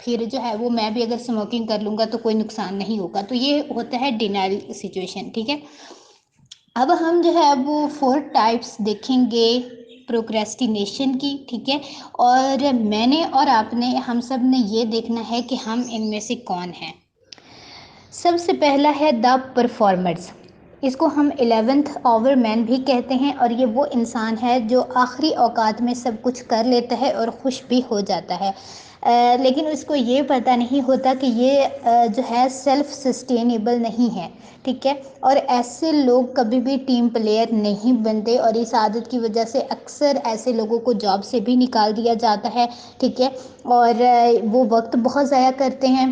پھر جو ہے وہ میں بھی اگر اسموکنگ کر لوں گا تو کوئی نقصان نہیں ہوگا. تو یہ ہوتا ہے ڈینائل سچویشن. ٹھیک ہے. اب ہم جو ہے وہ 4 ٹائپس دیکھیں گے پروکریسٹینیشن کی. ٹھیک ہے. اور میں نے اور آپ نے ہم سب نے یہ دیکھنا ہے کہ ہم ان میں سے کون ہیں. سب سے پہلا ہے دا پرفارمرز. اس کو ہم 11th آور مین بھی کہتے ہیں, اور یہ وہ انسان ہے جو آخری اوقات میں سب کچھ کر لیتا ہے اور خوش بھی ہو جاتا ہے, لیکن اس کو یہ پتہ نہیں ہوتا کہ یہ جو ہے سیلف سسٹینیبل نہیں ہے. ٹھیک ہے. اور ایسے لوگ کبھی بھی ٹیم پلیئر نہیں بنتے, اور اس عادت کی وجہ سے اکثر ایسے لوگوں کو جاب سے بھی نکال دیا جاتا ہے. ٹھیک ہے. اور وہ وقت بہت ضائع کرتے ہیں.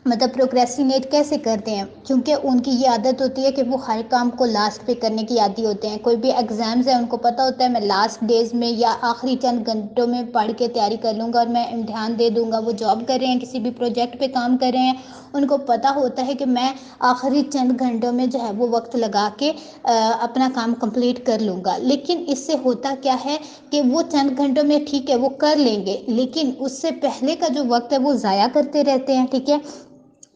مطلب پروکریسٹینیٹ کیسے کرتے ہیں, کیونکہ ان کی یہ عادت ہوتی ہے کہ وہ ہر کام کو لاسٹ پہ کرنے کی عادی ہوتے ہیں. کوئی بھی ایگزامز ہیں ان کو پتہ ہوتا ہے میں لاسٹ ڈیز میں یا آخری چند گھنٹوں میں پڑھ کے تیاری کر لوں گا اور میں امتحان دے دوں گا. وہ جاب کر رہے ہیں, کسی بھی پروجیکٹ پہ کام کر رہے ہیں, ان کو پتہ ہوتا ہے کہ میں آخری چند گھنٹوں میں جو ہے وہ وقت لگا کے اپنا کام کمپلیٹ کر لوں گا. لیکن اس سے ہوتا کیا ہے کہ وہ چند گھنٹوں میں ٹھیک ہے وہ کر لیں گے, لیکن اس سے پہلے کا جو وقت ہے وہ ضائع کرتے رہتے ہیں. ٹھیک ہے.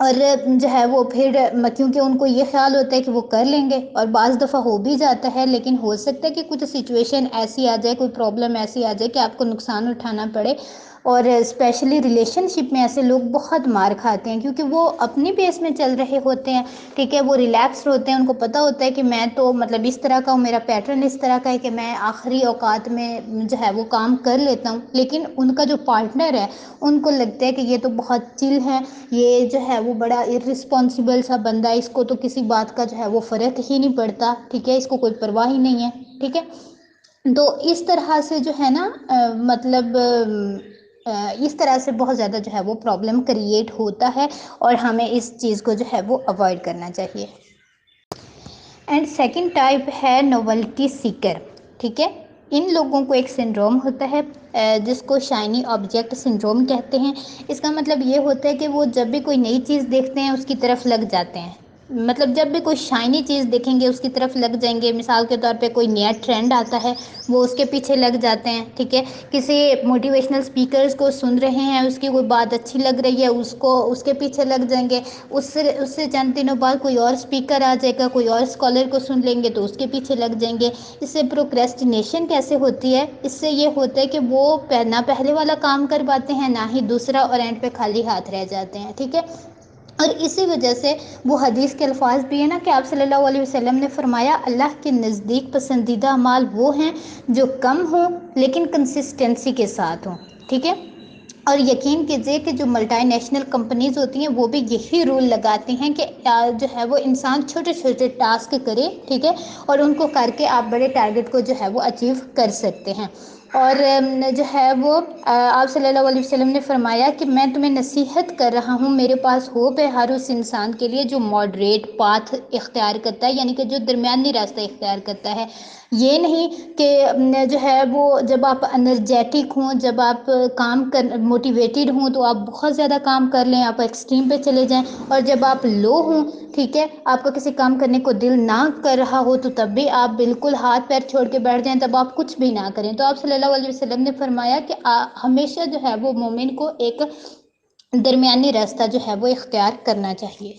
اور جو ہے وہ پھر کیونکہ ان کو یہ خیال ہوتا ہے کہ وہ کر لیں گے, اور بعض دفعہ ہو بھی جاتا ہے, لیکن ہو سکتا ہے کہ کچھ سچویشن ایسی آ جائے, کوئی پرابلم ایسی آ جائے کہ آپ کو نقصان اٹھانا پڑے. اور اسپیشلی ریلیشن شپ میں ایسے لوگ بہت مار کھاتے ہیں, کیونکہ وہ اپنی پیس میں چل رہے ہوتے ہیں. ٹھیک ہے. وہ ریلیکسڈ ہوتے ہیں, ان کو پتہ ہوتا ہے کہ میں تو مطلب اس طرح کا ہوں, میرا پیٹرن اس طرح کا ہے کہ میں آخری اوقات میں جو ہے وہ کام کر لیتا ہوں. لیکن ان کا جو پارٹنر ہے ان کو لگتا ہے کہ یہ تو بہت چل ہے, یہ جو ہے وہ بڑا ارسپانسبل سا بندہ ہے, اس کو تو کسی بات کا جو ہے وہ فرق ہی نہیں پڑتا. ٹھیک ہے. اس کو کوئی پرواہ ہی نہیں ہے. ٹھیک ہے. تو اس طرح سے جو ہے نا مطلب اس طرح سے بہت زیادہ جو ہے وہ پرابلم کریٹ ہوتا ہے, اور ہمیں اس چیز کو جو ہے وہ اوائڈ کرنا چاہیے. اینڈ سیکنڈ ٹائپ ہے نوولٹی سیکر. ٹھیک ہے. ان لوگوں کو ایک سنڈروم ہوتا ہے جس کو شائنی آبجیکٹ سنڈروم کہتے ہیں. اس کا مطلب یہ ہوتا ہے کہ وہ جب بھی کوئی نئی چیز دیکھتے ہیں اس کی طرف لگ جاتے ہیں. مطلب جب بھی کوئی شائنی چیز دیکھیں گے اس کی طرف لگ جائیں گے. مثال کے طور پہ کوئی نیا ٹرینڈ آتا ہے وہ اس کے پیچھے لگ جاتے ہیں. ٹھیک ہے. کسی موٹیویشنل اسپیکرز کو سن رہے ہیں, اس کی کوئی بات اچھی لگ رہی ہے, اس کے پیچھے لگ جائیں گے. اس سے چند دنوں بعد کوئی اور اسپیکر آ جائے گا, کوئی اور اسکالر کو سن لیں گے تو اس کے پیچھے لگ جائیں گے. اس سے پروکریسٹینیشن کیسے ہوتی ہے, اس سے یہ ہوتا ہے کہ وہ نہ پہلے والا کام کر پاتے ہیں, نہ ہی دوسرا, اور اینڈ پہ خالی ہاتھ رہ جاتے ہیں. ٹھیک ہے. اور اسی وجہ سے وہ حدیث کے الفاظ بھی ہیں نا کہ آپ صلی اللہ علیہ وسلم نے فرمایا اللہ کے نزدیک پسندیدہ اعمال وہ ہیں جو کم ہوں لیکن کنسسٹنسی کے ساتھ ہوں. ٹھیک ہے. اور یقین کیجئے کہ جو ملٹی نیشنل کمپنیز ہوتی ہیں وہ بھی یہی رول لگاتی ہیں کہ جو ہے وہ انسان چھوٹے چھوٹے ٹاسک کرے. ٹھیک ہے. اور ان کو کر کے آپ بڑے ٹارگیٹ کو جو ہے وہ اچیو کر سکتے ہیں. اور جو ہے وہ آپ صلی اللہ علیہ وسلم نے فرمایا کہ میں تمہیں نصیحت کر رہا ہوں, میرے پاس ہوپ ہے ہر اس انسان کے لیے جو ماڈریٹ پاتھ اختیار کرتا ہے, یعنی کہ جو درمیانی راستہ اختیار کرتا ہے. یہ نہیں کہ جو ہے وہ جب آپ انرجیٹک ہوں, جب آپ کام کر موٹیویٹیڈ ہوں تو آپ بہت زیادہ کام کر لیں, آپ ایکسٹریم پہ چلے جائیں. اور جب آپ لو ہوں, ٹھیک ہے, آپ کا کسی کام کرنے کو دل نہ کر رہا ہو تو تب بھی آپ بالکل ہاتھ پیر چھوڑ کے بیٹھ جائیں, تب آپ کچھ بھی نہ کریں. تو آپ صلی اللہ علیہ وسلم نے فرمایا کہ ہمیشہ جو ہے وہ مومن کو ایک درمیانی راستہ جو ہے وہ اختیار کرنا چاہیے.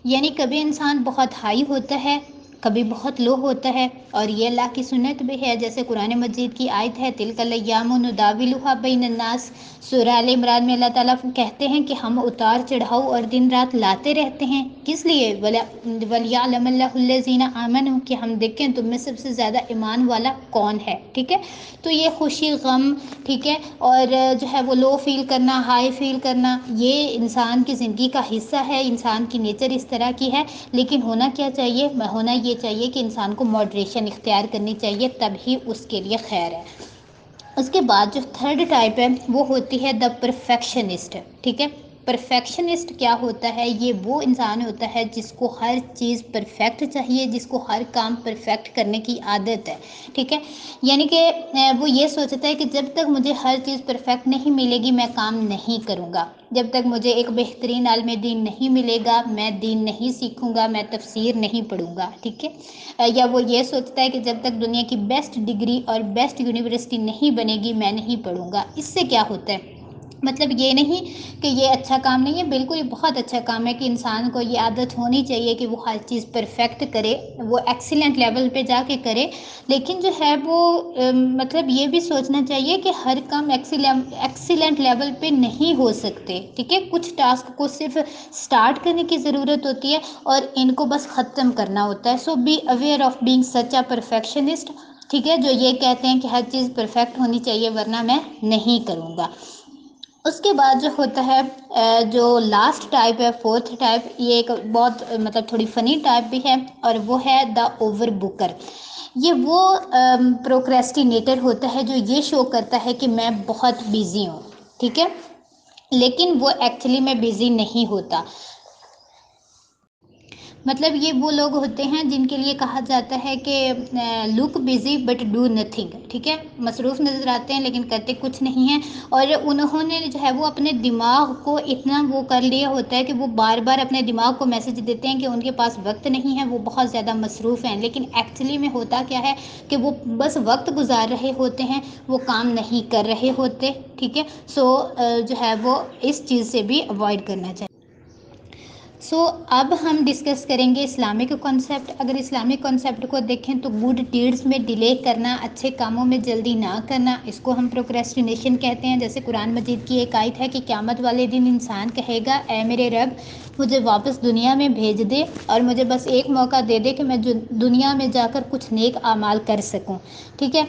یعنی کبھی انسان بہت ہائی ہوتا ہے, کبھی بہت لو ہوتا ہے, اور یہ اللہ کی سنت بھی ہے. جیسے قرآن مجید کی آیت ہے تِلْکَ الْأَيَّامُ نُدَاوِلُهَا بَيْنَ النَّاسِ. سورہ آل عمران میں اللہ تعالیٰ کہتے ہیں کہ ہم اتار چڑھاؤ اور دن رات لاتے رہتے ہیں. کس لیے؟ وَلْيَعْلَمَ اللَّهُ الَّذِينَ آمَنُوا, کہ ہم دیکھیں تم میں سب سے زیادہ ایمان والا کون ہے. ٹھیک ہے. تو یہ خوشی غم, ٹھیک ہے, اور جو ہے وہ لو فیل کرنا ہائی فیل کرنا, یہ انسان کی زندگی کا حصہ ہے. انسان کی نیچر اس طرح کی ہے. لیکن ہونا کیا چاہیے؟ ہونا یہ چاہیے کہ انسان کو ماڈریشن اختیار کرنی چاہیے, تب ہی اس کے لیے خیر ہے. اس کے بعد جو تھرڈ ٹائپ ہے وہ ہوتی ہے دا پرفیکشنسٹ. ٹھیک ہے. پرفیکشنسٹ کیا ہوتا ہے؟ یہ وہ انسان ہوتا ہے جس کو ہر چیز پرفیکٹ چاہیے, جس کو ہر کام پرفیکٹ کرنے کی عادت ہے. ٹھیک ہے. یعنی کہ وہ یہ سوچتا ہے کہ جب تک مجھے ہر چیز پرفیکٹ نہیں ملے گی میں کام نہیں کروں گا. جب تک مجھے ایک بہترین عالم دین نہیں ملے گا میں دین نہیں سیکھوں گا, میں تفسیر نہیں پڑھوں گا. ٹھیک ہے. یا وہ یہ سوچتا ہے کہ جب تک دنیا کی بیسٹ ڈگری اور بیسٹ یونیورسٹی نہیں بنے گی میں نہیں پڑھوں گا. اس سے کیا ہوتا ہے مطلب یہ نہیں کہ یہ اچھا کام نہیں ہے، بالکل یہ بہت اچھا کام ہے کہ انسان کو یہ عادت ہونی چاہیے کہ وہ ہر چیز پرفیکٹ کرے، وہ ایکسیلنٹ لیول پہ جا کے کرے، لیکن جو ہے وہ مطلب یہ بھی سوچنا چاہیے کہ ہر کام ایکسیلنٹ لیول پہ نہیں ہو سکتے، ٹھیک ہے؟ کچھ ٹاسک کو صرف سٹارٹ کرنے کی ضرورت ہوتی ہے اور ان کو بس ختم کرنا ہوتا ہے. So be aware of being such a perfectionist, ٹھیک ہے؟ جو یہ کہتے ہیں کہ ہر چیز پرفیکٹ ہونی چاہیے ورنہ میں نہیں کروں گا. اس کے بعد جو ہوتا ہے جو لاسٹ ٹائپ ہے، فورتھ ٹائپ، یہ ایک بہت مطلب تھوڑی فنی ٹائپ بھی ہے، اور وہ ہے دا اوور بکر. یہ وہ پروکریسٹینیٹر ہوتا ہے جو یہ شو کرتا ہے کہ میں بہت بیزی ہوں، ٹھیک ہے؟ لیکن وہ ایکچولی میں بیزی نہیں ہوتا. مطلب یہ وہ لوگ ہوتے ہیں جن کے لیے کہا جاتا ہے کہ لک بزی بٹ ڈو نتھنگ، ٹھیک ہے؟ مصروف نظر آتے ہیں لیکن کرتے کچھ نہیں ہیں، اور انہوں نے جو ہے وہ اپنے دماغ کو اتنا وہ کر لیا ہوتا ہے کہ وہ بار بار اپنے دماغ کو میسج دیتے ہیں کہ ان کے پاس وقت نہیں ہے، وہ بہت زیادہ مصروف ہیں، لیکن ایکچولی میں ہوتا کیا ہے کہ وہ بس وقت گزار رہے ہوتے ہیں، وہ کام نہیں کر رہے ہوتے، ٹھیک ہے؟ سو جو ہے وہ اس چیز سے بھی اوائڈ کرنا چاہیے. اب ہم ڈسکس کریں گے اسلامک کانسیپٹ. اگر اسلامک کانسیپٹ کو دیکھیں تو گڈ ڈیڈز میں ڈیلے کرنا، اچھے کاموں میں جلدی نہ کرنا، اس کو ہم پروکریسٹینیشن کہتے ہیں. جیسے قرآن مجید کی ایک آیت ہے کہ قیامت والے دن انسان کہے گا اے میرے رب مجھے واپس دنیا میں بھیج دے اور مجھے بس ایک موقع دے دے کہ میں دنیا میں جا کر کچھ نیک اعمال کر سکوں، ٹھیک ہے؟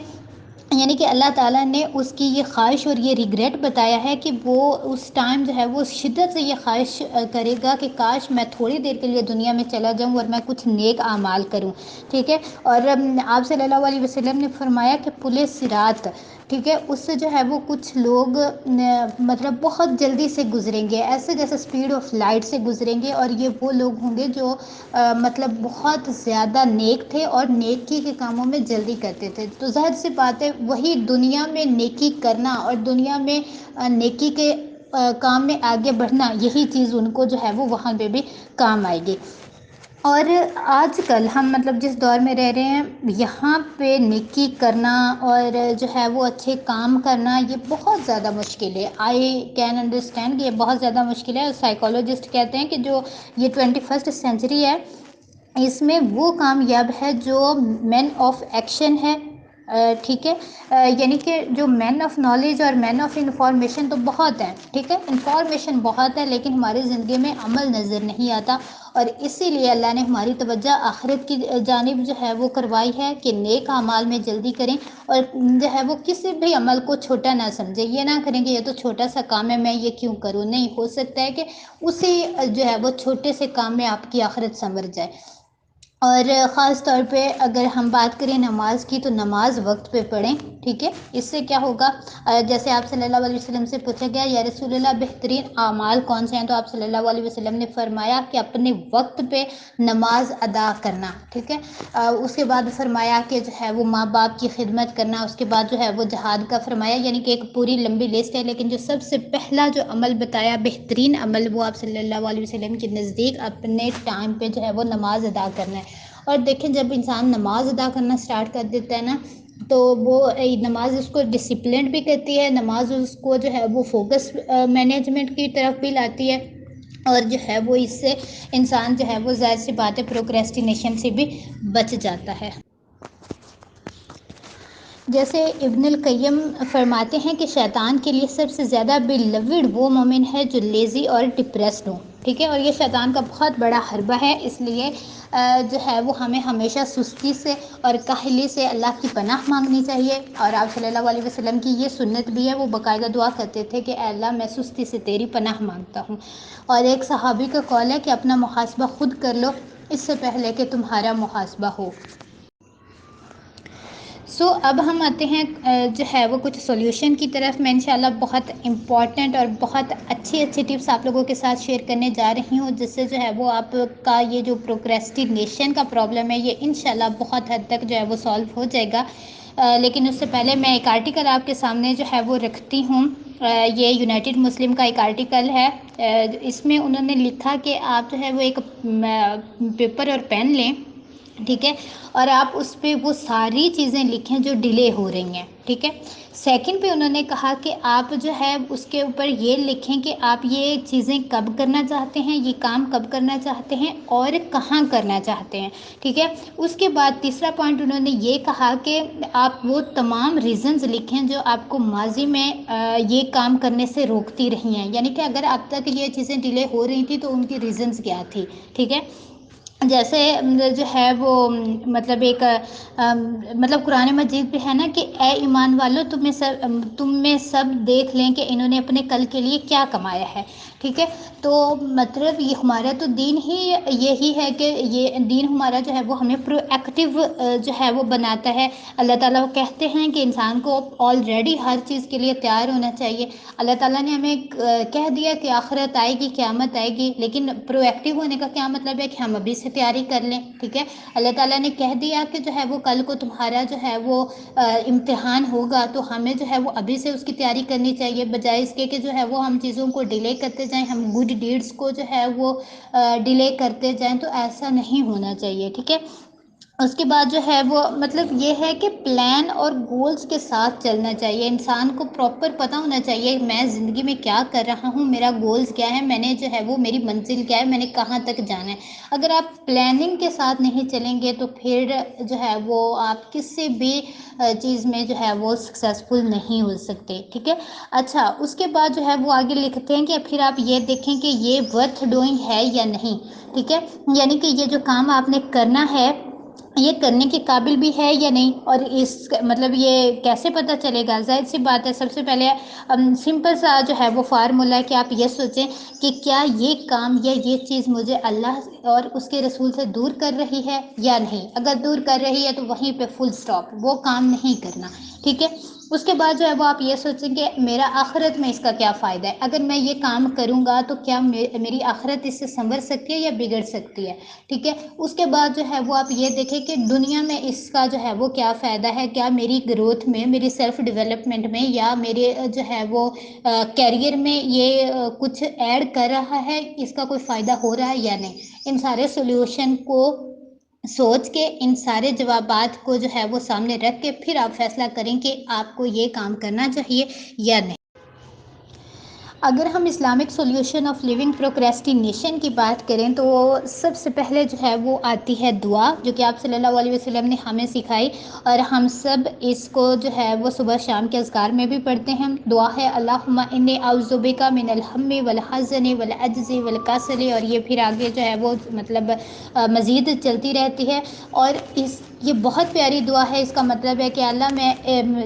یعنی کہ اللہ تعالیٰ نے اس کی یہ خواہش اور یہ ریگریٹ بتایا ہے کہ وہ اس ٹائم جو ہے وہ شدت سے یہ خواہش کرے گا کہ کاش میں تھوڑی دیر کے لیے دنیا میں چلا جاؤں اور میں کچھ نیک اعمال کروں، ٹھیک ہے؟ اور آپ صلی اللہ علیہ وسلم نے فرمایا کہ پل صراط، ٹھیک ہے، اس سے جو ہے وہ کچھ لوگ مطلب بہت جلدی سے گزریں گے، ایسے جیسے اسپیڈ آف لائٹ سے گزریں گے، اور یہ وہ لوگ ہوں گے جو مطلب بہت زیادہ نیک تھے اور نیکی کے کاموں میں جلدی کرتے تھے. تو ظاہر سی بات ہے وہی دنیا میں نیکی کرنا اور دنیا میں نیکی کے کام میں آگے بڑھنا، یہی چیز ان کو جو ہے وہ وہاں پہ بھی کام آئے گی. اور آج کل ہم مطلب جس دور میں رہ رہے ہیں یہاں پہ نیکی کرنا اور جو ہے وہ اچھے کام کرنا یہ بہت زیادہ مشکل ہے. آئی کین انڈرسٹینڈ کہ یہ بہت زیادہ مشکل ہے. سائیکالوجسٹ کہتے ہیں کہ جو یہ 21st سینچری ہے اس میں وہ کامیاب ہے جو مین آف ایکشن ہے، ٹھیک ہے؟ یعنی کہ جو مین آف نالج اور مین آف انفارمیشن تو بہت ہیں، ٹھیک ہے؟ انفارمیشن بہت ہے لیکن ہماری زندگی میں عمل نظر نہیں آتا، اور اسی لیے اللہ نے ہماری توجہ آخرت کی جانب جو ہے وہ کروائی ہے کہ نیک اعمال میں جلدی کریں، اور جو ہے وہ کسی بھی عمل کو چھوٹا نہ سمجھیں. یہ نہ کریں کہ یہ تو چھوٹا سا کام ہے میں یہ کیوں کروں. نہیں، ہو سکتا ہے کہ اسی جو ہے وہ چھوٹے سے کام میں آپ کی آخرت سنور جائے. اور خاص طور پہ اگر ہم بات کریں نماز کی تو نماز وقت پہ پڑھیں، ٹھیک ہے؟ اس سے کیا ہوگا، جیسے آپ صلی اللہ علیہ وسلم سے پوچھا گیا یا رسول اللہ بہترین اعمال کون سے ہیں، تو آپ صلی اللہ علیہ وسلم نے فرمایا کہ اپنے وقت پہ نماز ادا کرنا، ٹھیک ہے؟ اس کے بعد فرمایا کہ جو ہے وہ ماں باپ کی خدمت کرنا، اس کے بعد جو ہے وہ جہاد کا فرمایا. یعنی کہ ایک پوری لمبی لسٹ ہے، لیکن جو سب سے پہلا جو عمل بتایا بہترین عمل وہ آپ صلی اللہ علیہ وسلم کے نزدیک اپنے ٹائم پہ جو ہے وہ نماز ادا کرنا ہے. اور دیکھیں جب انسان نماز ادا کرنا سٹارٹ کر دیتا ہے نا تو وہ نماز اس کو ڈسپلنڈ بھی کرتی ہے، نماز اس کو جو ہے وہ فوکس مینجمنٹ کی طرف بھی لاتی ہے، اور جو ہے وہ اس سے انسان جو ہے وہ ظاہر سی بات ہے پروکریسٹینیشن سے بھی بچ جاتا ہے. جیسے ابن القیم فرماتے ہیں کہ شیطان کے لیے سب سے زیادہ بیلوڈ وہ مومن ہے جو لیزی اور ڈپریسڈ ہوں، ٹھیک ہے؟ اور یہ شیطان کا بہت بڑا حربہ ہے، اس لیے جو ہے وہ ہمیں ہمیشہ سستی سے اور کاہلی سے اللہ کی پناہ مانگنی چاہیے. اور آپ صلی اللہ علیہ وسلم کی یہ سنت بھی ہے، وہ باقاعدہ دعا کرتے تھے کہ اے اللہ میں سستی سے تیری پناہ مانگتا ہوں. اور ایک صحابی کا قول ہے کہ اپنا محاسبہ خود کر لو اس سے پہلے کہ تمہارا محاسبہ ہو. اب ہم آتے ہیں جو ہے وہ کچھ سولیوشن کی طرف. میں انشاءاللہ بہت امپورٹنٹ اور بہت اچھی ٹپس آپ لوگوں کے ساتھ شیئر کرنے جا رہی ہوں، جس سے جو ہے وہ آپ کا یہ جو پروکریسٹینیشن کا پرابلم ہے یہ انشاءاللہ بہت حد تک جو ہے وہ سالو ہو جائے گا. لیکن اس سے پہلے میں ایک آرٹیکل آپ کے سامنے جو ہے وہ رکھتی ہوں. یہ یونائٹڈ مسلم کا ایک آرٹیکل ہے. اس میں انہوں نے لکھا کہ آپ جو ہے وہ ایک پیپر اور پین لیں، ٹھیک ہے؟ اور آپ اس پہ وہ ساری چیزیں لکھیں جو ڈیلے ہو رہی ہیں، ٹھیک ہے. سیکنڈ پہ انہوں نے کہا کہ آپ جو ہے اس کے اوپر یہ لکھیں کہ آپ یہ چیزیں کب کرنا چاہتے ہیں، یہ کام کب کرنا چاہتے ہیں اور کہاں کرنا چاہتے ہیں. ٹھیک ہے. اس کے بعد تیسرا پوائنٹ انہوں نے یہ کہا کہ آپ وہ تمام ریزنز لکھیں جو آپ کو ماضی میں یہ کام کرنے سے روکتی رہی ہیں، یعنی کہ اگر اب تک یہ چیزیں ڈیلے ہو رہی تھیں تو ان کی ریزنز کیا تھی. ٹھیک ہے. جیسے جو ہے وہ مطلب ایک مطلب قرآن مجید پہ ہے نا کہ اے ایمان والو تم میں سب دیکھ لیں کہ انہوں نے اپنے کل کے لیے کیا کمایا ہے. ٹھیک ہے. تو مطلب یہ ہمارا تو دین ہی یہی ہے کہ یہ دین ہمارا جو ہے وہ ہمیں پرو ایکٹیو جو ہے وہ بناتا ہے. اللہ تعالیٰ وہ کہتے ہیں کہ انسان کو آلریڈی ہر چیز کے لیے تیار ہونا چاہیے. اللہ تعالیٰ نے ہمیں کہہ دیا کہ آخرت آئے گی، قیامت آئے گی، لیکن پرو ایکٹیو ہونے کا کیا مطلب ہے کہ ہم ابھی سے تیاری کر لیں. ٹھیک ہے. اللہ تعالیٰ نے کہہ دیا کہ جو ہے وہ کل کو تمہارا جو ہے وہ امتحان ہوگا، تو ہمیں جو ہے وہ ابھی سے اس کی تیاری کرنی چاہیے، بجائے اس کے کہ جو ہے وہ ہم چیزوں کو ڈیلے کرتے جائیں، ہم گڈ ڈیڈس کو جو ہے وہ ڈیلے کرتے جائیں. تو ایسا نہیں ہونا چاہیے. ٹھیک ہے. اس کے بعد جو ہے وہ مطلب یہ ہے کہ پلان اور گولز کے ساتھ چلنا چاہیے. انسان کو پراپر پتہ ہونا چاہیے میں زندگی میں کیا کر رہا ہوں، میرا گولز کیا ہے، میں نے جو ہے وہ میری منزل کیا ہے، میں نے کہاں تک جانا ہے. اگر آپ پلاننگ کے ساتھ نہیں چلیں گے تو پھر جو ہے وہ آپ کسی بھی چیز میں جو ہے وہ سکسیزفل نہیں ہو سکتے. ٹھیک ہے. اچھا، اس کے بعد جو ہے وہ آگے لکھتے ہیں کہ پھر آپ یہ دیکھیں کہ یہ ورتھ ڈوئنگ ہے یا نہیں. ٹھیک ہے. یعنی کہ یہ جو کام آپ نے کرنا ہے یہ کرنے کے قابل بھی ہے یا نہیں، اور اس مطلب یہ کیسے پتہ چلے گا. ظاہر سی بات ہے، سب سے پہلے سمپل سا جو ہے وہ فارمولا ہے کہ آپ یہ سوچیں کہ کیا یہ کام یا یہ چیز مجھے اللہ اور اس کے رسول سے دور کر رہی ہے یا نہیں. اگر دور کر رہی ہے تو وہیں پہ فل سٹاپ، وہ کام نہیں کرنا. ٹھیک ہے. اس کے بعد جو ہے وہ آپ یہ سوچیں کہ میرا آخرت میں اس کا کیا فائدہ ہے. اگر میں یہ کام کروں گا تو کیا میری آخرت اس سے سنور سکتی ہے یا بگڑ سکتی ہے. ٹھیک ہے. اس کے بعد جو ہے وہ آپ یہ دیکھیں کہ دنیا میں اس کا جو ہے وہ کیا فائدہ ہے، کیا میری گروتھ میں، میری سیلف ڈیولپمنٹ میں یا میرے جو ہے وہ کیریئر میں یہ کچھ ایڈ کر رہا ہے، اس کا کوئی فائدہ ہو رہا ہے یا نہیں. ان سارے سولوشن کو سوچ کے، ان سارے جوابات کو جو ہے وہ سامنے رکھ کے پھر آپ فیصلہ کریں کہ آپ کو یہ کام کرنا چاہیے یا نہیں. اگر ہم Islamic solution of living procrastination کی بات کریں تو سب سے پہلے جو ہے وہ آتی ہے دعا، جو کہ آپ صلی اللہ علیہ وسلم نے ہمیں سکھائی، اور ہم سب اس کو جو ہے وہ صبح شام کے اذکار میں بھی پڑھتے ہیں. دعا ہے اللہم انی اعوذ بک من الہم والحزن والعجز والکسل، اور یہ پھر آگے جو ہے وہ مطلب مزید چلتی رہتی ہے. اور یہ بہت پیاری دعا ہے. اس کا مطلب ہے کہ اللہ میں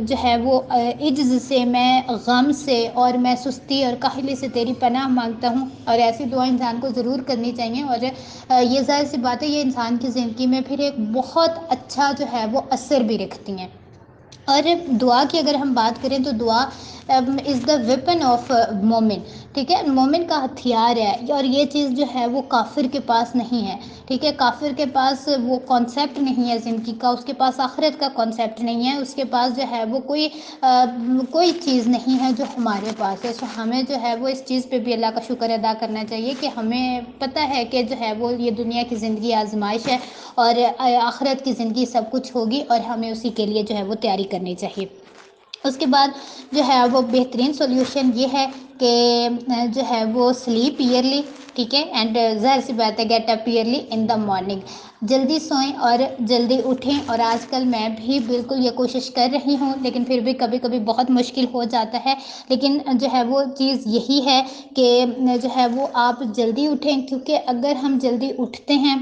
جو ہے وہ عجز سے، میں غم سے اور میں سستی اور کاہلی سے تیری پناہ مانگتا ہوں. اور ایسی دعا انسان کو ضرور کرنی چاہیے، اور یہ ظاہر سی بات ہے یہ انسان کی زندگی میں پھر ایک بہت اچھا جو ہے وہ اثر بھی رکھتی ہیں. اور دعا کی اگر ہم بات کریں تو دعا از دا ویپن آف مومن. ٹھیک ہے. مومن کا ہتھیار ہے، اور یہ چیز جو ہے وہ کافر کے پاس نہیں ہے. ٹھیک ہے. کافر کے پاس وہ کانسیپٹ نہیں ہے زندگی کا، اس کے پاس آخرت کا کانسیپٹ نہیں ہے، اس کے پاس جو ہے وہ کوئی چیز نہیں ہے جو ہمارے پاس ہے. سو ہمیں جو ہے وہ اس چیز پہ بھی اللہ کا شکر ادا کرنا چاہیے کہ ہمیں پتہ ہے کہ جو ہے وہ یہ دنیا کی زندگی آزمائش ہے، اور آخرت کی زندگی سب کچھ ہوگی، اور ہمیں اسی کے لیے جو ہے وہ تیاری کرنی چاہیے. اس کے بعد جو ہے وہ بہترین سولیوشن یہ ہے کہ جو ہے وہ سلیپ ایئرلی. ٹھیک ہے. اینڈ ظاہر سی بات ہے get up early in the morning. جلدی سوئیں اور جلدی اٹھیں. اور آج کل میں بھی بالکل یہ کوشش کر رہی ہوں، لیکن پھر بھی کبھی کبھی بہت مشکل ہو جاتا ہے. لیکن جو ہے وہ چیز یہی ہے کہ جو ہے وہ آپ جلدی اٹھیں، کیونکہ اگر ہم جلدی اٹھتے ہیں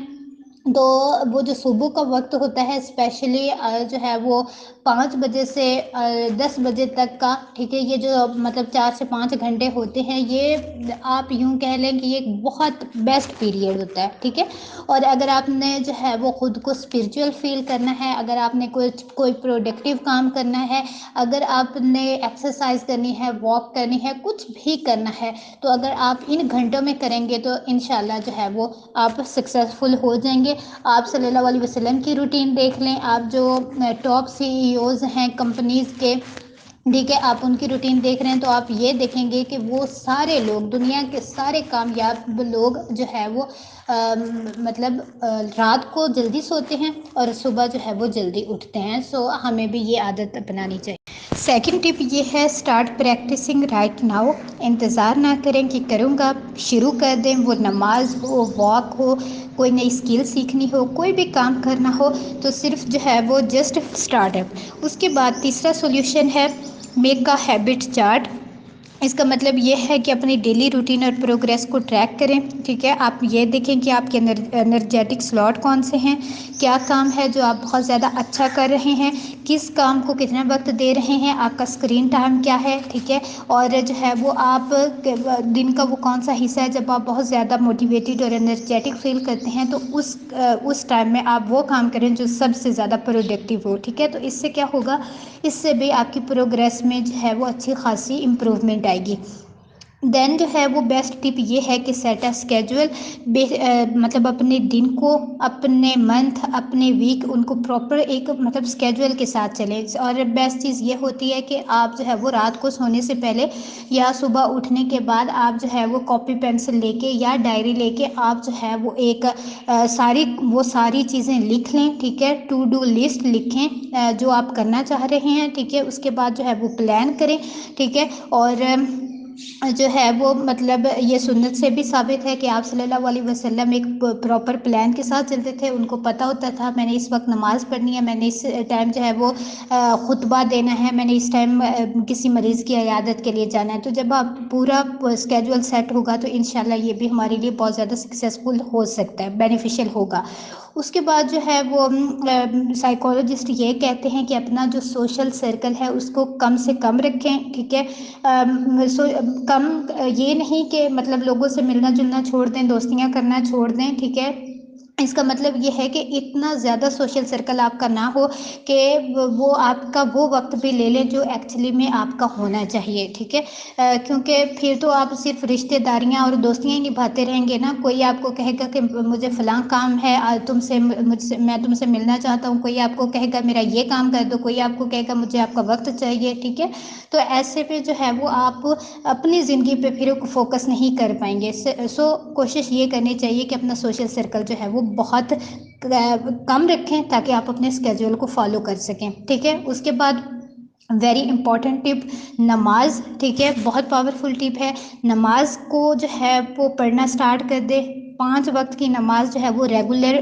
تو وہ جو صبح کا وقت ہوتا ہے اسپیشلی جو ہے وہ 5 بجے سے 10 بجے تک کا، ٹھیک ہے، یہ جو مطلب 4 سے 5 گھنٹے ہوتے ہیں، یہ آپ یوں کہہ لیں کہ یہ ایک بہت بیسٹ پیریڈ ہوتا ہے. ٹھیک ہے. اور اگر آپ نے جو ہے وہ خود کو اسپریچول فیل کرنا ہے، اگر آپ نے کوئی پروڈکٹیو کام کرنا ہے، اگر آپ نے ایکسرسائز کرنی ہے، واک کرنی ہے، کچھ بھی کرنا ہے، تو اگر آپ ان گھنٹوں میں کریں گے تو انشاءاللہ جو ہے وہ آپ سکسیزفل ہو جائیں گے. آپ صلی اللہ علیہ وسلم کی روٹین دیکھ لیں، آپ جو ٹاپ CEO ہیں کمپنیز کے، ٹھیک ہے، آپ ان کی روٹین دیکھ رہے ہیں تو آپ یہ دیکھیں گے کہ وہ سارے لوگ، دنیا کے سارے کامیاب لوگ جو ہے وہ مطلب رات کو جلدی سوتے ہیں اور صبح جو ہے وہ جلدی اٹھتے ہیں. سو ہمیں بھی یہ عادت اپنانی چاہیے. سیکنڈ ٹپ یہ ہے اسٹارٹ پریکٹسنگ رائٹ ناؤ. انتظار نہ کریں کہ کروں گا، شروع کر دیں. وہ نماز ہو، واک ہو، کوئی نئی اسکل سیکھنی ہو، کوئی بھی کام کرنا ہو تو صرف جو ہے وہ جسٹ اسٹارٹ اپ. اس کے بعد تیسرا سولوشن ہے میک اے ہیبٹ چارٹ. اس کا مطلب یہ ہے کہ اپنی ڈیلی روٹین اور پروگریس کو ٹریک کریں. ٹھیک ہے، آپ یہ دیکھیں کہ آپ کے انرجیٹک سلاٹ کون سے ہیں، کیا کام ہے جو آپ بہت زیادہ اچھا کر رہے ہیں، کس کام کو کتنا وقت دے رہے ہیں، آپ کا اسکرین ٹائم کیا ہے. ٹھیک ہے، اور جو ہے وہ آپ دن کا وہ کون سا حصہ ہے جب آپ بہت زیادہ موٹیویٹیڈ اور انرجیٹک فیل کرتے ہیں تو اس ٹائم میں آپ وہ کام کریں جو سب سے زیادہ پروڈکٹیو ہو. ٹھیک ہے، تو اس سے کیا ہوگا، اس سے بھی آپ کی پروگریس میں جو ہے وہ اچھی خاصی امپروومنٹ آئے گی. دین جو ہے وہ بیسٹ ٹپ یہ ہے کہ سیٹ اے اسکیجول. مطلب اپنے دن کو، اپنے منتھ، اپنے ویک، ان کو پراپر ایک مطلب اسکیجول کے ساتھ چلیں. اور بیسٹ چیز یہ ہوتی ہے کہ آپ جو ہے وہ رات کو سونے سے پہلے یا صبح اٹھنے کے بعد آپ جو ہے وہ کاپی پینسل لے کے یا ڈائری لے کے آپ جو ہے وہ ایک ساری چیزیں لکھ لیں. ٹھیک ہے، ٹو ڈو لسٹ لکھیں جو آپ کرنا چاہ رہے ہیں. ٹھیک ہے، اس کے بعد جو ہے وہ پلان کریں. ٹھیک ہے، اور جو ہے وہ مطلب یہ سنت سے بھی ثابت ہے کہ آپ صلی اللہ علیہ وسلم ایک پراپر پلان کے ساتھ چلتے تھے. ان کو پتہ ہوتا تھا میں نے اس وقت نماز پڑھنی ہے، میں نے اس ٹائم جو ہے وہ خطبہ دینا ہے، میں نے اس ٹائم کسی مریض کی عیادت کے لیے جانا ہے. تو جب آپ پورا اسکیجول سیٹ ہوگا تو انشاءاللہ یہ بھی ہمارے لیے بہت زیادہ سکسیزفل ہو سکتا ہے، بینیفیشیل ہوگا. اس کے بعد جو ہے وہ سائیکالوجسٹ یہ کہتے ہیں کہ اپنا جو سوشل سرکل ہے اس کو کم سے کم رکھیں. ٹھیک ہے، کم یہ نہیں کہ مطلب لوگوں سے ملنا جلنا چھوڑ دیں، دوستیاں کرنا چھوڑ دیں. ٹھیک ہے، اس کا مطلب یہ ہے کہ اتنا زیادہ سوشل سرکل آپ کا نہ ہو کہ وہ آپ کا وہ وقت بھی لے لیں جو ایکچولی میں آپ کا ہونا چاہیے. ٹھیک ہے، کیونکہ پھر تو آپ صرف رشتہ داریاں اور دوستیاں ہی نبھاتے رہیں گے نا. کوئی آپ کو کہے گا کہ مجھے فلاں کام ہے، میں تم سے ملنا چاہتا ہوں. کوئی آپ کو کہے گا میرا یہ کام کر دو. کوئی آپ کو کہے گا مجھے آپ کا وقت چاہیے. ٹھیک ہے، تو ایسے پہ جو ہے وہ آپ اپنی زندگی پہ پھر فوکس نہیں کر پائیں گے. سو کوشش یہ کرنی چاہیے کہ اپنا سوشل سرکل جو ہے وہ بہت کم رکھیں تاکہ آپ اپنے اسکیجول کو فالو کر سکیں. ٹھیک ہے، اس کے بعد ویری امپورٹنٹ ٹپ نماز. ٹھیک ہے، بہت پاورفل ٹپ ہے. نماز کو جو ہے وہ پڑھنا اسٹارٹ کر دے. 5 وقت کی نماز جو ہے وہ ریگولر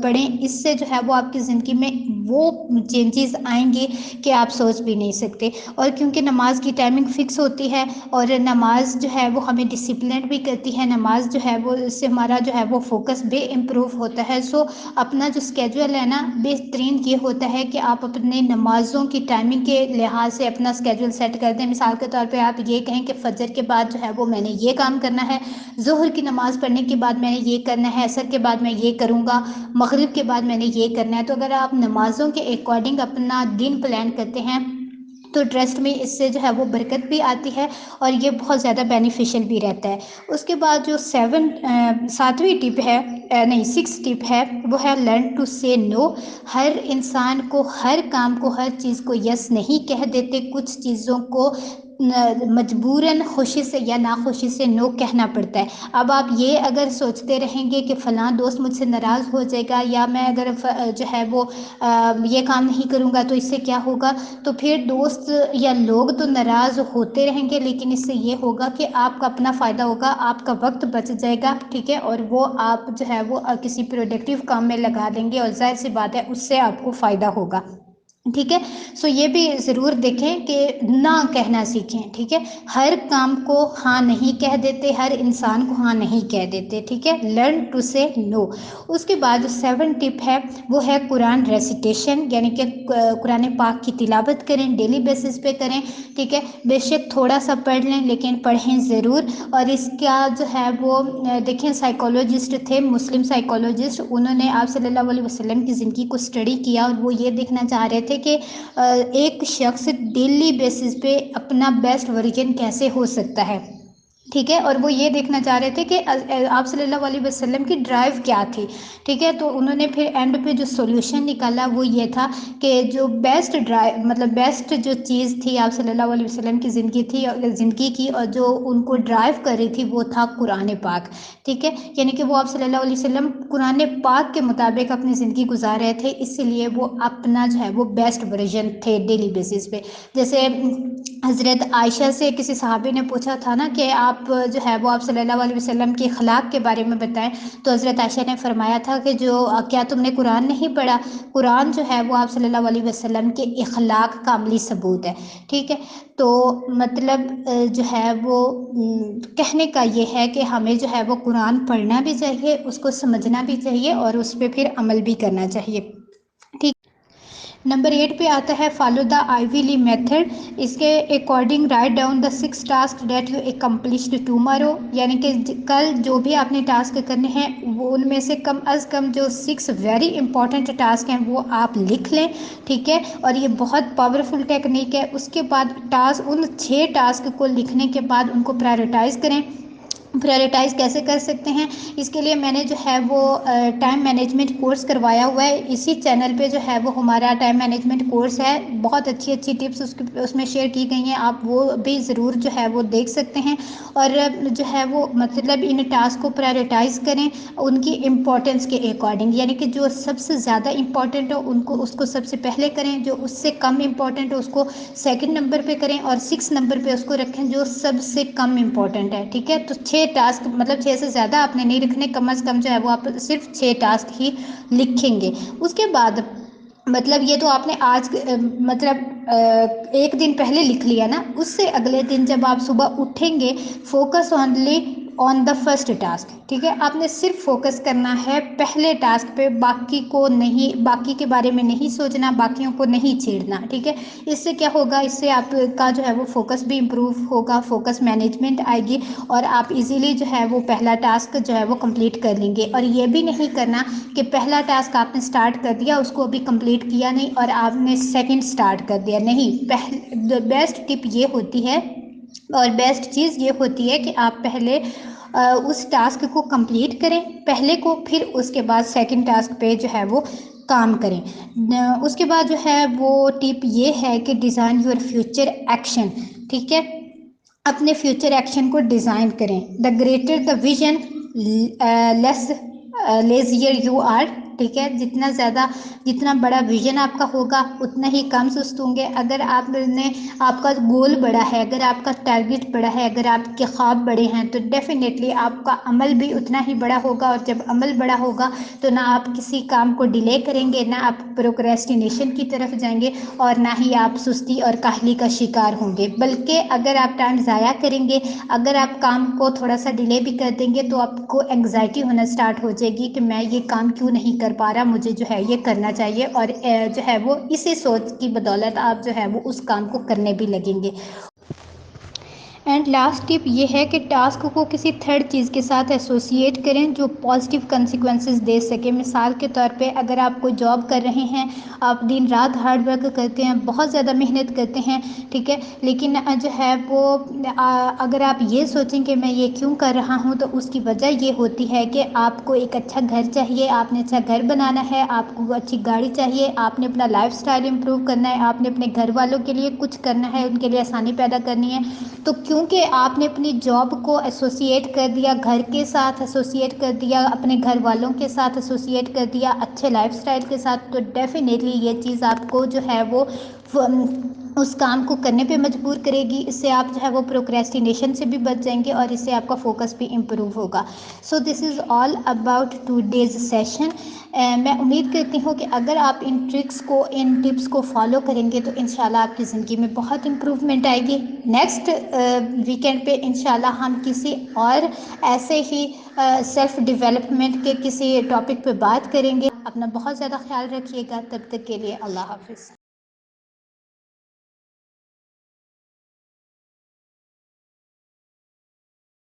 پڑھیں. اس سے جو ہے وہ آپ کی زندگی میں وہ چینجز آئیں گے کہ آپ سوچ بھی نہیں سکتے. اور کیونکہ نماز کی ٹائمنگ فکس ہوتی ہے اور نماز جو ہے وہ ہمیں ڈسپلن بھی کرتی ہے. نماز جو ہے وہ اس سے ہمارا جو ہے وہ فوکس بھی امپروو ہوتا ہے. سو اپنا جو اسکیجول ہے نا بہترین یہ ہوتا ہے کہ آپ اپنے نمازوں کی ٹائمنگ کے لحاظ سے اپنا اسکیجول سیٹ کر دیں. مثال کے طور پہ آپ یہ کہیں کہ فجر کے بعد جو ہے وہ میں نے یہ کام کرنا ہے، ظہر کی نماز پڑھنے کے بعد میں نے یہ کرنا ہے، عصر کے بعد میں یہ کروں گا، مغرب کے بعد میں نے یہ کرنا ہے. تو اگر آپ نمازوں کے اکارڈنگ اپنا دن پلان کرتے ہیں تو ٹرسٹ میں اس سے جو ہے وہ برکت بھی آتی ہے اور یہ بہت زیادہ بینیفیشیل بھی رہتا ہے. اس کے بعد جو 6 ٹپ ہے وہ ہے لرن ٹو سے نو. ہر انسان کو ہر کام کو ہر چیز کو یس نہیں کہہ دیتے. کچھ چیزوں کو مجبوراً خوشی سے یا ناخوشی سے نو کہنا پڑتا ہے. اب آپ یہ اگر سوچتے رہیں گے کہ فلاں دوست مجھ سے ناراض ہو جائے گا یا میں اگر جو ہے وہ یہ کام نہیں کروں گا تو اس سے کیا ہوگا، تو پھر دوست یا لوگ تو ناراض ہوتے رہیں گے لیکن اس سے یہ ہوگا کہ آپ کا اپنا فائدہ ہوگا، آپ کا وقت بچ جائے گا. ٹھیک ہے، اور وہ آپ جو ہے وہ کسی پروڈکٹیو کام میں لگا دیں گے اور ظاہر سی بات ہے اس سے آپ کو فائدہ ہوگا. ٹھیک ہے، سو یہ بھی ضرور دیکھیں کہ نہ کہنا سیکھیں. ٹھیک ہے، ہر کام کو ہاں نہیں کہہ دیتے، ہر انسان کو ہاں نہیں کہہ دیتے. ٹھیک ہے، لرن ٹو سے نو. اس کے بعد جو 7 ٹپ ہے وہ ہے قرآن ریسیٹیشن، یعنی کہ قرآن پاک کی تلاوت کریں، ڈیلی بیسس پہ کریں. ٹھیک ہے، بے شک تھوڑا سا پڑھ لیں لیکن پڑھیں ضرور. اور اس کا جو ہے وہ دیکھیں سائیکالوجسٹ تھے، مسلم سائیکالوجسٹ، انہوں نے آپ صلی اللہ علیہ وسلم کی زندگی کو اسٹڈی کیا اور وہ یہ دیکھنا چاہ رہے تھے کہ ایک شخص ڈیلی بیسس پہ اپنا بیسٹ ورژن کیسے ہو سکتا ہے. ٹھیک ہے، اور وہ یہ دیکھنا چاہ رہے تھے کہ آپ صلی اللہ علیہ وسلم کی ڈرائیو کیا تھی. ٹھیک ہے، تو انہوں نے پھر اینڈ پہ جو سولوشن نکالا وہ یہ تھا کہ جو بیسٹ ڈرائیو مطلب بیسٹ جو چیز تھی آپ صلی اللہ علیہ وسلم کی زندگی کی اور جو ان کو ڈرائیو کر رہی تھی وہ تھا قرآن پاک. ٹھیک ہے، یعنی کہ وہ آپ صلی اللہ علیہ وسلم قرآن پاک کے مطابق اپنی زندگی گزار رہے تھے، اسی لیے وہ اپنا جو ہے وہ بیسٹ ورژن تھے ڈیلی بیسس پہ. جیسے حضرت عائشہ سے کسی صحابی نے پوچھا تھا نا کہ آپ جو ہے وہ آپ صلی اللہ علیہ وسلم کے اخلاق کے بارے میں بتائیں، تو حضرت عائشہ نے فرمایا تھا کہ کیا تم نے قرآن نہیں پڑھا؟ قرآن جو ہے وہ آپ صلی اللہ علیہ وسلم کے اخلاق کا عملی ثبوت ہے. ٹھیک ہے، تو مطلب جو ہے وہ کہنے کا یہ ہے کہ ہمیں جو ہے وہ قرآن پڑھنا بھی چاہیے، اس کو سمجھنا بھی چاہیے اور اس پہ پھر عمل بھی کرنا چاہیے. ٹھیک. نمبر 8 پہ آتا ہے فالو دا آئیوی لی میتھڈ. اس کے according write down the 6 task that you accomplished tomorrow, یعنی کہ کل جو بھی آپ نے ٹاسک کرنے ہیں وہ ان میں سے کم از کم جو 6 ویری امپورٹنٹ ٹاسک ہیں وہ آپ لکھ لیں. ٹھیک ہے، اور یہ بہت پاورفل ٹیکنیک ہے. اس کے بعد ان 6 ٹاسک کو لکھنے کے بعد ان کو پرائورٹائز کریں. پرائورٹائز کیسے کر سکتے ہیں؟ اس کے لیے میں نے جو ہے وہ ٹائم مینجمنٹ کورس کروایا ہوا ہے. اسی چینل پہ جو ہے وہ ہمارا ٹائم مینجمنٹ کورس ہے. بہت اچھی اچھی ٹپس اس میں شیئر کی گئی ہیں، آپ وہ بھی ضرور جو ہے وہ دیکھ سکتے ہیں. اور جو ہے وہ مطلب ان ٹاسک کو پرائورٹائز کریں ان کی امپورٹنس کے اکارڈنگ، یعنی کہ جو سب سے زیادہ امپورٹنٹ ہو اس کو سب سے پہلے کریں، جو اس سے کم امپورٹنٹ ہو اس کو سیکنڈ نمبر پہ کریں، اور 6 نمبر پہ اس کو رکھیں جو سب سے کم امپورٹنٹ ہے. ٹھیک ہے، تو 6 ٹاسک مطلب 6 سے زیادہ آپ نے نہیں رکھنے، کم از کم جو ہے وہ آپ صرف 6 ٹاسک ہی لکھیں گے. اس کے بعد مطلب یہ تو آپ نے آج مطلب ایک دن پہلے لکھ لیا نا، اس سے اگلے دن جب آپ صبح اٹھیں گے focus only on the first task. ٹھیک ہے، آپ نے صرف فوکس کرنا ہے پہلے ٹاسک پہ، باقی کے بارے میں نہیں سوچنا، باقیوں کو نہیں چھیڑنا. ٹھیک ہے، اس سے کیا ہوگا، اس سے آپ کا جو ہے وہ فوکس بھی امپروو ہوگا، فوکس مینجمنٹ آئے گی اور آپ ایزیلی جو ہے وہ پہلا ٹاسک جو ہے وہ کمپلیٹ کر لیں گے. اور یہ بھی نہیں کرنا کہ پہلا ٹاسک آپ نے سٹارٹ کر دیا، اس کو ابھی کمپلیٹ کیا نہیں اور آپ نے سیکنڈ سٹارٹ کر دیا. نہیں، بیسٹ ٹپ یہ ہوتی ہے اور بیسٹ چیز یہ ہوتی ہے کہ آپ پہلے اس ٹاسک کو کمپلیٹ کریں پہلے کو، پھر اس کے بعد سیکنڈ ٹاسک پہ جو ہے وہ کام کریں. اس کے بعد جو ہے وہ ٹپ یہ ہے کہ ڈیزائن یور فیوچر ایکشن. ٹھیک ہے، اپنے فیوچر ایکشن کو ڈیزائن کریں. The greater the vision less lazier you are. ٹھیک ہے، جتنا بڑا ویژن آپ کا ہوگا اتنا ہی کم سست ہوں گے. اگر آپ کا گول بڑا ہے، اگر آپ کا ٹارگٹ بڑا ہے، اگر آپ کے خواب بڑے ہیں تو ڈیفینیٹلی آپ کا عمل بھی اتنا ہی بڑا ہوگا. اور جب عمل بڑا ہوگا تو نہ آپ کسی کام کو ڈیلے کریں گے، نہ آپ پروکریسٹینیشن کی طرف جائیں گے اور نہ ہی آپ سستی اور کاہلی کا شکار ہوں گے. بلکہ اگر آپ ٹائم ضائع کریں گے، اگر آپ کام کو تھوڑا سا ڈیلے بھی کر دیں گے تو آپ کو انگزائٹی ہونا اسٹارٹ ہو جائے گی کہ میں یہ کام کیوں نہیں کر پا رہا، مجھے جو ہے یہ کرنا چاہیے. اور جو ہے وہ اسی سوچ کی بدولت آپ جو ہے وہ اس کام کو کرنے بھی لگیں گے. اینڈ لاسٹ ٹپ یہ ہے کہ ٹاسک کو کسی تھرڈ چیز کے ساتھ ایسوسیٹ کریں جو پازیٹیو کنسیکوینسز دے سکے. مثال کے طور پہ اگر آپ کوئی جاب کر رہے ہیں، آپ دن رات ہارڈ ورک کرتے ہیں، بہت زیادہ محنت کرتے ہیں. ٹھیک ہے، لیکن جو ہے وہ اگر آپ یہ سوچیں کہ میں یہ کیوں کر رہا ہوں تو اس کی وجہ یہ ہوتی ہے کہ آپ کو ایک اچھا گھر چاہیے، آپ نے اچھا گھر بنانا ہے، آپ کو اچھی گاڑی چاہیے، آپ نے اپنا لائف سٹائل امپروو کرنا ہے، آپ نے اپنے گھر والوں کے لیے کچھ کرنا ہے، ان کے لیے آسانی پیدا کرنی ہے. تو کیونکہ آپ نے اپنی جاب کو ایسوسیٹ کر دیا گھر کے ساتھ، ایسوسیٹ کر دیا اپنے گھر والوں کے ساتھ، ایسوسیٹ کر دیا اچھے لائف سٹائل کے ساتھ، تو ڈیفینیٹلی یہ چیز آپ کو جو ہے وہ اس کام کو کرنے پہ مجبور کرے گی. اس سے آپ جو ہے وہ پروکریسٹینیشن سے بھی بچ جائیں گے اور اس سے آپ کا فوکس بھی امپروو ہوگا. سو دس از آل اباؤٹ ٹوڈیز سیشن. میں امید کرتی ہوں کہ اگر آپ ان ٹپس کو فالو کریں گے تو انشاءاللہ آپ کی زندگی میں بہت امپروومنٹ آئے گی. نیکسٹ ویکینڈ پہ انشاءاللہ ہم کسی اور ایسے ہی سیلف ڈیولپمنٹ کے کسی ٹاپک پہ بات کریں گے. اپنا بہت زیادہ خیال رکھیے گا. تب تک کے لیے اللہ حافظ.